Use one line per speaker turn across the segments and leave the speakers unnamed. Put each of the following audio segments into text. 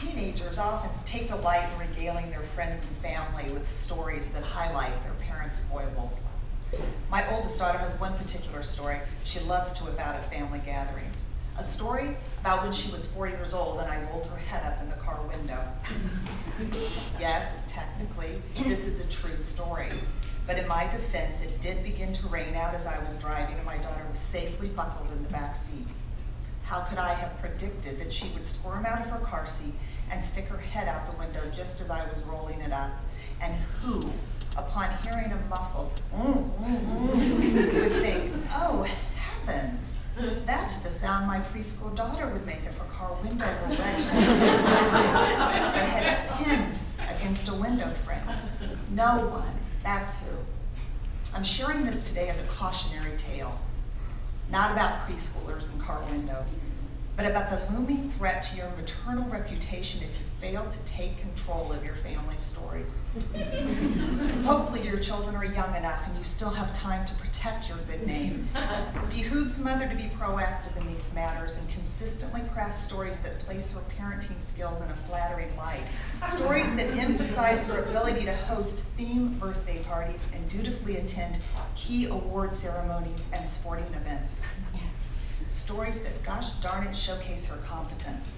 Teenagers often take delight in regaling their friends and family with stories that highlight their parents' foibles. My oldest daughter has one particular story she loves to about at family gatherings. A story about when she was 4 years old and I rolled her head up in the car window. Yes, technically, this is a true story. But in my defense, it did begin to rain out as I was driving and my daughter was safely buckled in the back seat. How could I have predicted that she would squirm out of her car seat and stick her head out the window just as I was rolling it up? And who, upon hearing a muffled would think, oh heavens, that's the sound my preschool daughter would make if her car window were wedged her head pinned against a window frame. No one, that's who. I'm sharing this today as a cautionary tale. Not about preschoolers and car windows, but about the looming threat to your maternal reputation if you fail to take control of your family stories. Hopefully your children are young enough and you still have time to protect your good name. It behooves a mother to be proactive in these matters and consistently craft stories that place her parenting skills in a flattering light. Stories that emphasize your ability to host theme birthday parties and dutifully attend key award ceremonies and sporting events. Stories that, gosh darn it, showcase her competence.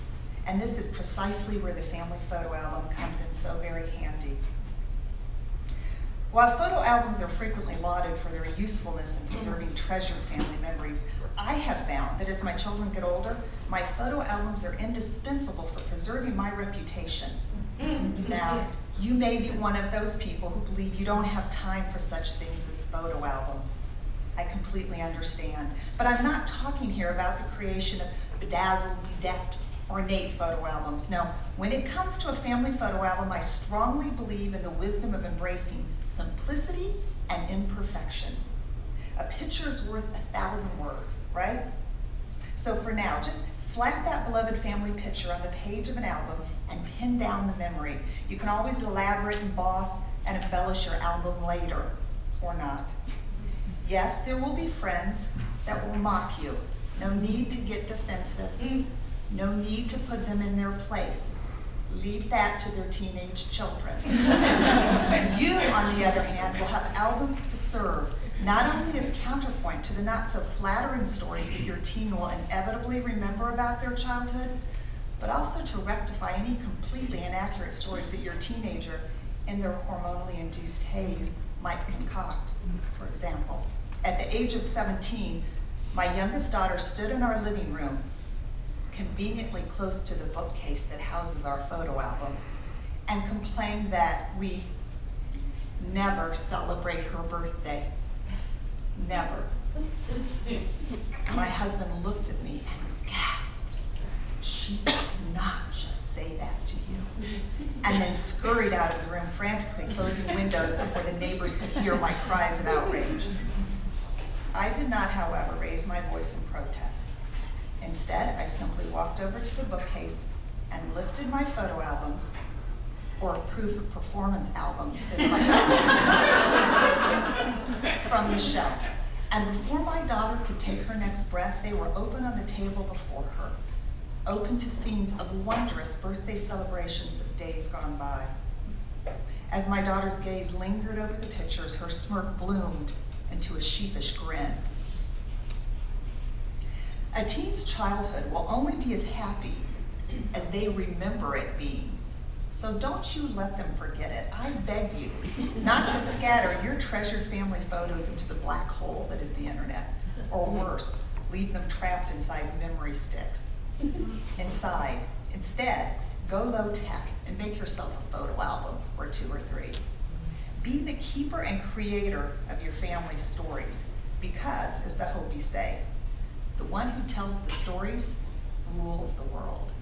And this is precisely where the family photo album comes in so very handy. While photo albums are frequently lauded for their usefulness in preserving treasured family memories, I have found that as my children get older, my photo albums are indispensable for preserving my reputation. Now, you may be one of those people who believe you don't have time for such things as photo albums. I completely understand. But I'm not talking here about the creation of bedazzled, bedecked, ornate photo albums. No, when it comes to a family photo album, I strongly believe in the wisdom of embracing simplicity and imperfection. A picture is worth 1,000 words, right? So for now, just slap that beloved family picture on the page of an album and pin down the memory. You can always elaborate, emboss, and embellish your album later, or not. Yes, there will be friends that will mock you. No need to get defensive. No need to put them in their place. Leave that to their teenage children. You, on the other hand, will have albums to serve, not only as counterpoint to the not so flattering stories that your teen will inevitably remember about their childhood, but also to rectify any completely inaccurate stories that your teenager, in their hormonally induced haze, might concoct. For example, at the age of 17, my youngest daughter stood in our living room, conveniently close to the bookcase that houses our photo albums, and complained that we never celebrate her birthday. Never. My husband looked at me and gasped. She did not just say that to you. And then scurried out of the room, frantically closing windows before the neighbors could hear my cries of outrage. I did not, however, raise my voice in protest. Instead, I simply walked over to the bookcase and lifted my photo albums, or proof of performance albums, as I call them, from the shelf. And before my daughter could take her next breath, they were open on the table before her, open to scenes of wondrous birthday celebrations of days gone by. As my daughter's gaze lingered over the pictures, her smirk bloomed into a sheepish grin. A teen's childhood will only be as happy as they remember it being. So don't you let them forget it. I beg you not to scatter your treasured family photos into the black hole that is the internet, or worse, leave them trapped inside memory sticks. Instead, go low tech and make yourself a photo album, or 2 or 3. Be the keeper and creator of your family's stories, because, as the Hopis say, the one who tells the stories rules the world.